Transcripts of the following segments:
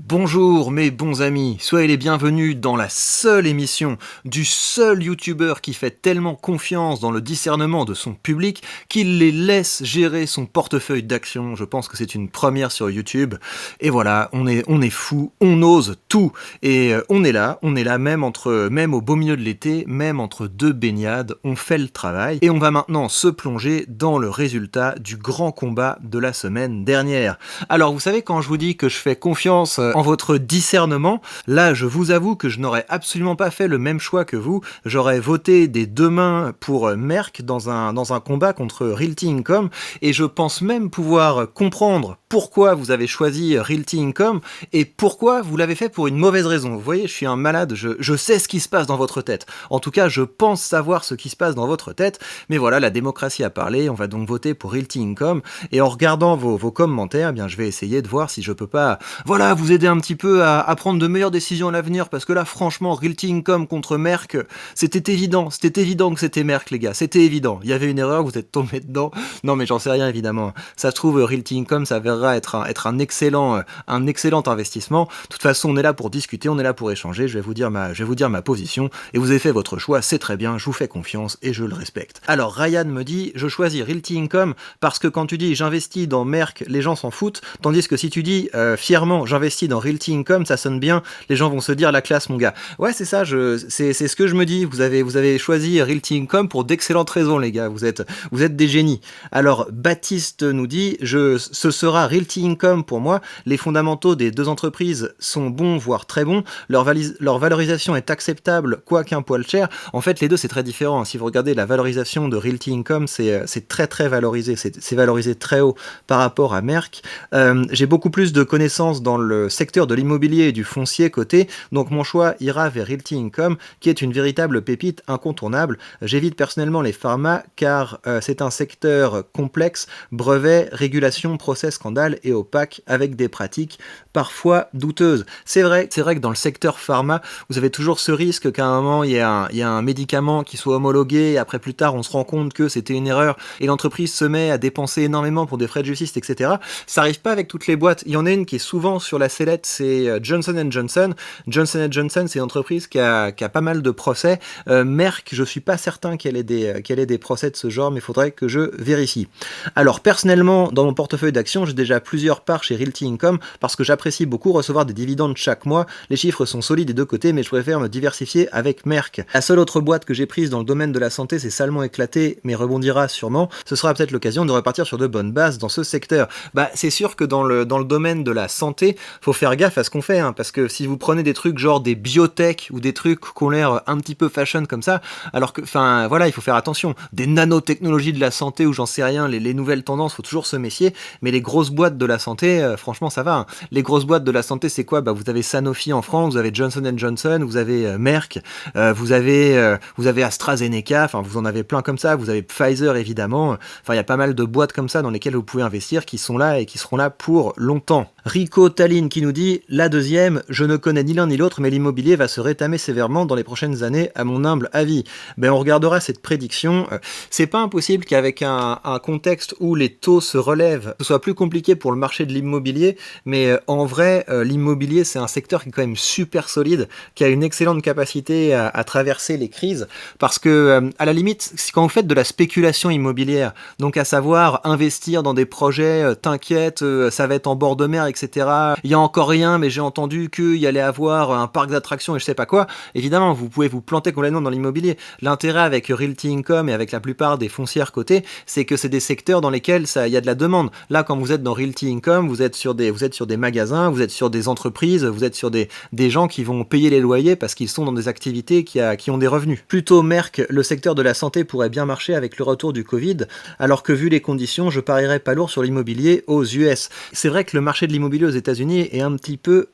Bonjour mes bons amis, soyez les bienvenus dans la seule émission du seul youtubeur qui fait tellement confiance dans le discernement de son public qu'il les laisse gérer son portefeuille d'actions. Je pense que c'est une première sur YouTube. Et voilà, on est fou, on ose tout. Et on est là même au beau milieu de l'été, même entre deux baignades, on fait le travail. Et on va maintenant se plonger dans le résultat du grand combat de la semaine dernière. Alors vous savez, quand je vous dis que je fais confiance en votre discernement, là je vous avoue que je n'aurais absolument pas fait le même choix que vous. J'aurais voté des deux mains pour Merck dans un combat contre Realty Income, et je pense même pouvoir comprendre pourquoi vous avez choisi Realty Income et pourquoi vous l'avez fait pour une mauvaise raison. Vous voyez, je suis un malade, je sais ce qui se passe dans votre tête. En tout cas, je pense savoir ce qui se passe dans votre tête, mais voilà, la démocratie a parlé, on va donc voter pour Realty Income, et en regardant vos commentaires, eh bien, je vais essayer de voir si je peux pas, voilà, vous aider un petit peu à prendre de meilleures décisions à l'avenir, parce que là, franchement, Realty Income contre Merck, c'était évident que c'était Merck, les gars, c'était évident. Il y avait une erreur, vous êtes tombé dedans. Non, mais j'en sais rien, évidemment. Ça se trouve, Realty Income s'avérera être un excellent investissement. De toute façon, on est là pour discuter, on est là pour échanger. Je vais vous dire ma position, et vous avez fait votre choix, c'est très bien, je vous fais confiance et je le respecte. Alors, Ryan me dit, je choisis Realty Income parce que quand tu dis j'investis dans Merck, les gens s'en foutent, tandis que si tu dis fièrement j'investis dans Realty Income, ça sonne bien, les gens vont se dire la classe, mon gars. Ouais, c'est ça, c'est ce que je me dis. Vous avez choisi Realty Income pour d'excellentes raisons, les gars. Vous êtes des génies. Alors, Baptiste nous dit, ce sera Realty Income pour moi. Les fondamentaux des deux entreprises sont bons, voire très bons. Leur valorisation est acceptable, quoiqu'un poil cher. En fait, les deux, c'est très différent. Si vous regardez la valorisation de Realty Income, c'est très très valorisé. C'est valorisé très haut par rapport à Merck. J'ai beaucoup plus de connaissances dans le secteur de l'immobilier et du foncier coté, donc mon choix ira vers Realty Income, qui est une véritable pépite incontournable. J'évite personnellement les pharma, car c'est un secteur complexe, brevets, régulation, procès, scandale et opaque, avec des pratiques parfois douteuses. C'est vrai que dans le secteur pharma, vous avez toujours ce risque qu'à un moment, il y a un médicament qui soit homologué, et après plus tard, on se rend compte que c'était une erreur, et l'entreprise se met à dépenser énormément pour des frais de justice, etc. Ça arrive pas avec toutes les boîtes. Il y en a une qui est souvent sur la sellette, c'est Johnson & Johnson. Johnson & Johnson, c'est une entreprise qui a pas mal de procès. Merck, je suis pas certain qu'elle ait des procès de ce genre, mais il faudrait que je vérifie. Alors, personnellement, dans mon portefeuille d'actions, j'ai déjà plusieurs parts chez Realty Income, parce que j'apprécie beaucoup recevoir des dividendes chaque mois. Les chiffres sont solides des deux côtés, mais je préfère me diversifier avec Merck. La seule autre boîte que j'ai prise dans le domaine de la santé, c'est salement éclaté, mais rebondira sûrement. Ce sera peut-être l'occasion de repartir sur de bonnes bases dans ce secteur. Bah, c'est sûr que dans le domaine de la santé, faut faire gaffe à ce qu'on fait, hein, parce que si vous prenez des trucs genre des biotech ou des trucs qui ont l'air un petit peu fashion comme ça, alors que, enfin, voilà, il faut faire attention. Des nanotechnologies de la santé ou j'en sais rien, les nouvelles tendances, faut toujours se méfier, mais les grosses boîtes de la santé, franchement, ça va. Hein. Les grosses boîtes de la santé, c'est quoi? Bah, vous avez Sanofi en France, vous avez Johnson & Johnson, vous avez Merck, vous avez AstraZeneca, enfin, vous en avez plein comme ça, vous avez Pfizer, évidemment. Enfin, il y a pas mal de boîtes comme ça dans lesquelles vous pouvez investir, qui sont là et qui seront là pour longtemps. Rico Tallinn qui nous dit, la deuxième, je ne connais ni l'un ni l'autre, mais l'immobilier va se rétamer sévèrement dans les prochaines années, à mon humble avis. Ben, on regardera cette prédiction. C'est pas impossible qu'avec un contexte où les taux se relèvent, ce soit plus compliqué pour le marché de l'immobilier, mais en vrai, l'immobilier, c'est un secteur qui est quand même super solide, qui a une excellente capacité à traverser les crises, parce que, à la limite, quand vous faites de la spéculation immobilière, donc à savoir investir dans des projets, t'inquiète, ça va être en bord de mer, etc. Il y a encore rien, mais j'ai entendu qu'il y allait avoir un parc d'attractions et je sais pas quoi. Évidemment, vous pouvez vous planter complètement dans l'immobilier. L'intérêt avec Realty Income et avec la plupart des foncières cotées, c'est que c'est des secteurs dans lesquels il y a de la demande. Là, quand vous êtes dans Realty Income, vous êtes sur des magasins, vous êtes sur des entreprises, vous êtes sur des gens qui vont payer les loyers parce qu'ils sont dans des activités qui ont des revenus. Plutôt Merck, le secteur de la santé pourrait bien marcher avec le retour du Covid, alors que vu les conditions, je parierais pas lourd sur l'immobilier aux US. C'est vrai que le marché de l'immobilier aux États-Unis est un petit peu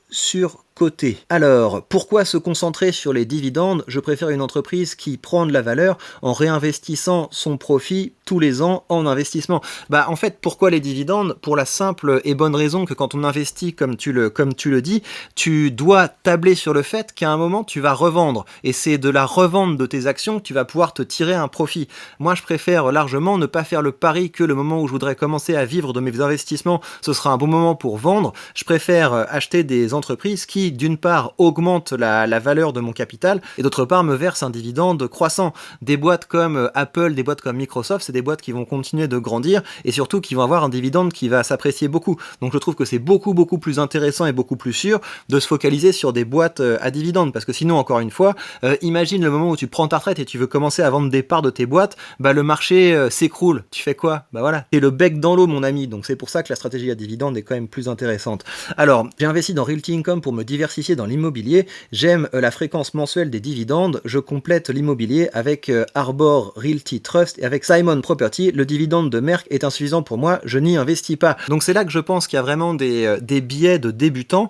côté. Alors, pourquoi se concentrer sur les dividendes? Je préfère une entreprise qui prend de la valeur en réinvestissant son profit tous les ans en investissement. Bah en fait, pourquoi les dividendes? Pour la simple et bonne raison que quand on investit, comme tu le dis, tu dois tabler sur le fait qu'à un moment tu vas revendre, et c'est de la revente de tes actions que tu vas pouvoir te tirer un profit. Moi je préfère largement ne pas faire le pari que le moment où je voudrais commencer à vivre de mes investissements, ce sera un bon moment pour vendre. Je préfère acheter des entreprises qui, d'une part, augmentent la valeur de mon capital, et d'autre part, me versent un dividende croissant. Des boîtes comme Apple, des boîtes comme Microsoft, c'est des boîtes qui vont continuer de grandir, et surtout qui vont avoir un dividende qui va s'apprécier beaucoup. Donc je trouve que c'est beaucoup plus intéressant et beaucoup plus sûr de se focaliser sur des boîtes à dividendes, parce que sinon, encore une fois, imagine le moment où tu prends ta retraite et tu veux commencer à vendre des parts de tes boîtes, bah le marché s'écroule. Tu fais quoi? Bah voilà, c'est le bec dans l'eau, mon ami. Donc c'est pour ça que la stratégie à dividende est quand même plus intéressante. Alors, j'ai investi dans Realty Income pour me diversifier dans l'immobilier. J'aime la fréquence mensuelle des dividendes. Je complète l'immobilier avec Arbor Realty Trust et avec Simon Property. Le dividende de Merck est insuffisant pour moi, je n'y investis pas. Donc c'est là que je pense qu'il y a vraiment des biais de débutants.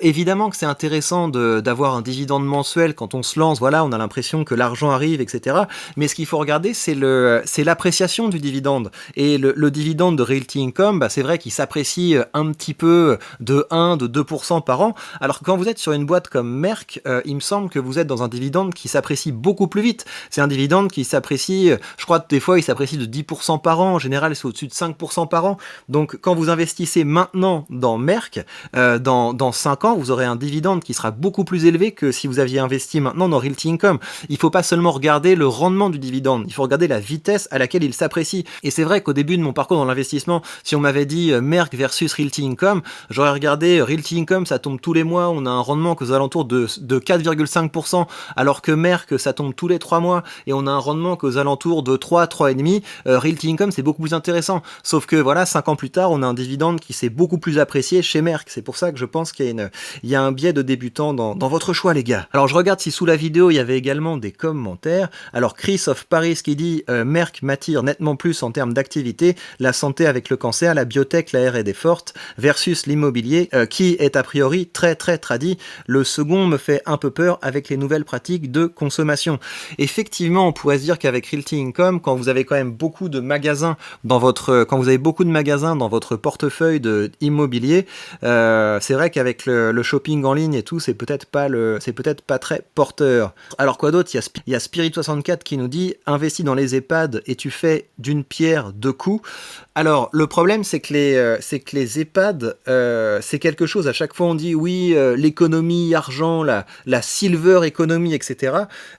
Évidemment que c'est intéressant d'avoir un dividende mensuel quand on se lance, voilà, on a l'impression que l'argent arrive, etc. Mais ce qu'il faut regarder, c'est l'appréciation du dividende. Et le dividende de Realty Income, bah, c'est vrai qu'il s'apprécie un petit peu de 1, de 2% par an. Alors que quand vous êtes sur une boîte comme Merck, il me semble que vous êtes dans un dividende qui s'apprécie beaucoup plus vite. C'est un dividende qui s'apprécie, je crois que des fois il s'apprécie de 10% par an, en général c'est au-dessus de 5% par an. Donc quand vous investissez maintenant dans Merck, dans 5 ans, vous aurez un dividende qui sera beaucoup plus élevé que si vous aviez investi maintenant dans Realty Income. Il ne faut pas seulement regarder le rendement du dividende, il faut regarder la vitesse à laquelle il s'apprécie. Et c'est vrai qu'au début de mon parcours dans l'investissement, si on m'avait dit Merck versus Realty Income, j'aurais regardé Realty Income, ça tombe tous les mois, on a un rendement aux alentours de 4,5%, alors que Merck, ça tombe tous les 3 mois et on a un rendement aux alentours de 3,5%. Realty Income, c'est beaucoup plus intéressant. Sauf que voilà, 5 ans plus tard, on a un dividende qui s'est beaucoup plus apprécié chez Merck. C'est pour ça que je pense qu'il y a un biais de débutant dans votre choix, les gars. Alors je regarde si sous la vidéo, il y avait également des commentaires. Alors Chris of Paris qui dit Merck m'attire nettement plus en termes d'activité, la santé avec le cancer, la biotech, la R&D forte, versus l'immobilier qui est a priori très tradi. Le second me fait un peu peur avec les nouvelles pratiques de consommation. Effectivement, on pourrait se dire qu'avec Realty Income, quand vous avez quand même beaucoup de magasins dans votre portefeuille de immobilier, c'est vrai qu'avec le shopping en ligne et tout, c'est peut-être pas très porteur. Alors quoi d'autre? Il y a Spirit64 qui nous dit investis dans les EHPAD et tu fais d'une pierre deux coups. Alors le problème c'est que les EHPAD c'est quelque chose, à chaque fois on dit oui, l'économie, argent, la silver economy, etc.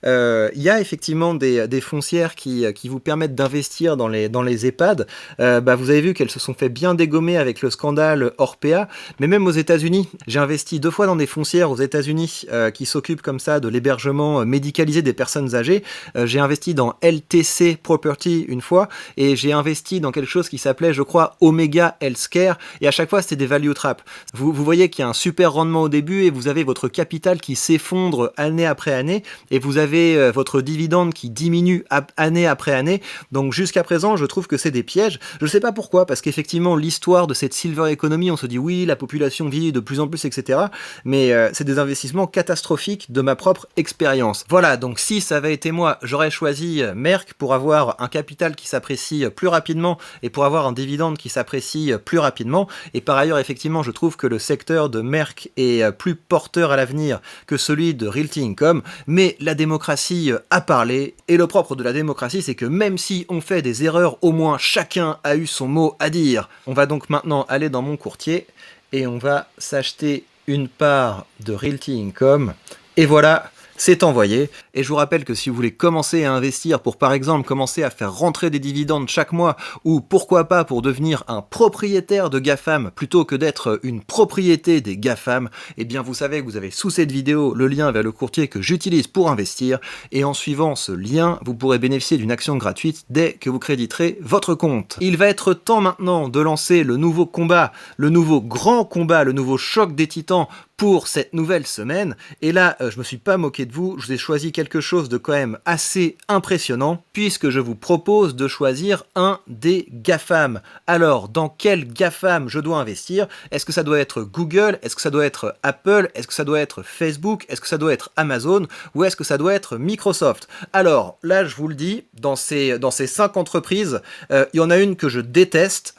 Il y a effectivement des foncières qui vous permettent d'investir dans les EHPAD. Vous avez vu qu'elles se sont fait bien dégommer avec le scandale Orpea, mais même aux États-Unis, j'ai investi 2 fois dans des foncières aux États-Unis qui s'occupent comme ça de l'hébergement médicalisé des personnes âgées. J'ai investi dans LTC Property une fois, et j'ai investi dans quelque chose qui s'appelait, je crois, Omega Healthcare, et à chaque fois c'était des value traps. Vous voyez qu'il y a un super rendement au début et vous avez votre capital qui s'effondre année après année, et vous avez votre dividende qui diminue année après année. Donc jusqu'à présent, je trouve que c'est des pièges. Je ne sais pas pourquoi, parce qu'effectivement l'histoire de cette silver economy, on se dit oui, la population vit de plus en plus, etc. Mais c'est des investissements catastrophiques de ma propre expérience. Voilà, donc si ça avait été moi, j'aurais choisi Merck pour avoir un capital qui s'apprécie plus rapidement et pour avoir un dividende qui s'apprécie plus rapidement. Et par ailleurs, effectivement, je trouve que le secteur de Merck est plus porteur à l'avenir que celui de Realty Income. Mais la démocratie a parlé, et le propre de la démocratie, c'est que même si on fait des erreurs, au moins chacun a eu son mot à dire. On va donc maintenant aller dans mon courtier et on va s'acheter une part de Realty Income. Et voilà, c'est envoyé. Et je vous rappelle que si vous voulez commencer à investir pour, par exemple, commencer à faire rentrer des dividendes chaque mois, ou pourquoi pas pour devenir un propriétaire de GAFAM plutôt que d'être une propriété des GAFAM, eh bien vous savez que vous avez sous cette vidéo le lien vers le courtier que j'utilise pour investir, et en suivant ce lien, vous pourrez bénéficier d'une action gratuite dès que vous créditerez votre compte. Il va être temps maintenant de lancer le nouveau combat, le nouveau grand combat, le nouveau choc des titans pour cette nouvelle semaine. Et là, je me suis pas moqué de vous, je vous ai choisi quelque chose de quand même assez impressionnant, puisque je vous propose de choisir un des GAFAM. Alors, dans quel GAFAM je dois investir? Est-ce que ça doit être Google? Est-ce que ça doit être Apple? Est-ce que ça doit être Facebook? Est-ce que ça doit être Amazon? Ou est-ce que ça doit être Microsoft? Alors, là, je vous le dis, dans ces 5 entreprises, il y en a une que je déteste.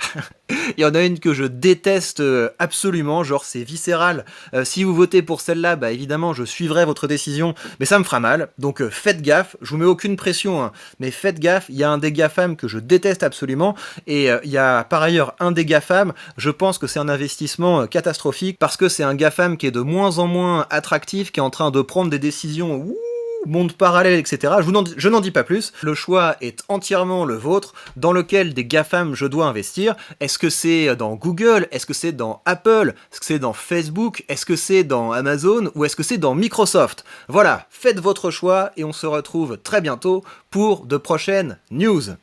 Il y en a une que je déteste absolument, genre c'est viscéral. Si vous votez pour celle-là, bah évidemment je suivrai votre décision, mais ça me fera mal. Donc faites gaffe, je vous mets aucune pression, hein, mais faites gaffe, il y a un des GAFAM que je déteste absolument, et il y a par ailleurs un des GAFAM, je pense que c'est un investissement catastrophique, parce que c'est un GAFAM qui est de moins en moins attractif, qui est en train de prendre des décisions monde parallèle, etc. Je n'en dis pas plus. Le choix est entièrement le vôtre. Dans lequel des GAFAM je dois investir? Est-ce que c'est dans Google? Est-ce que c'est dans Apple? Est-ce que c'est dans Facebook? Est-ce que c'est dans Amazon? Ou est-ce que c'est dans Microsoft? Voilà, faites votre choix et on se retrouve très bientôt pour de prochaines news.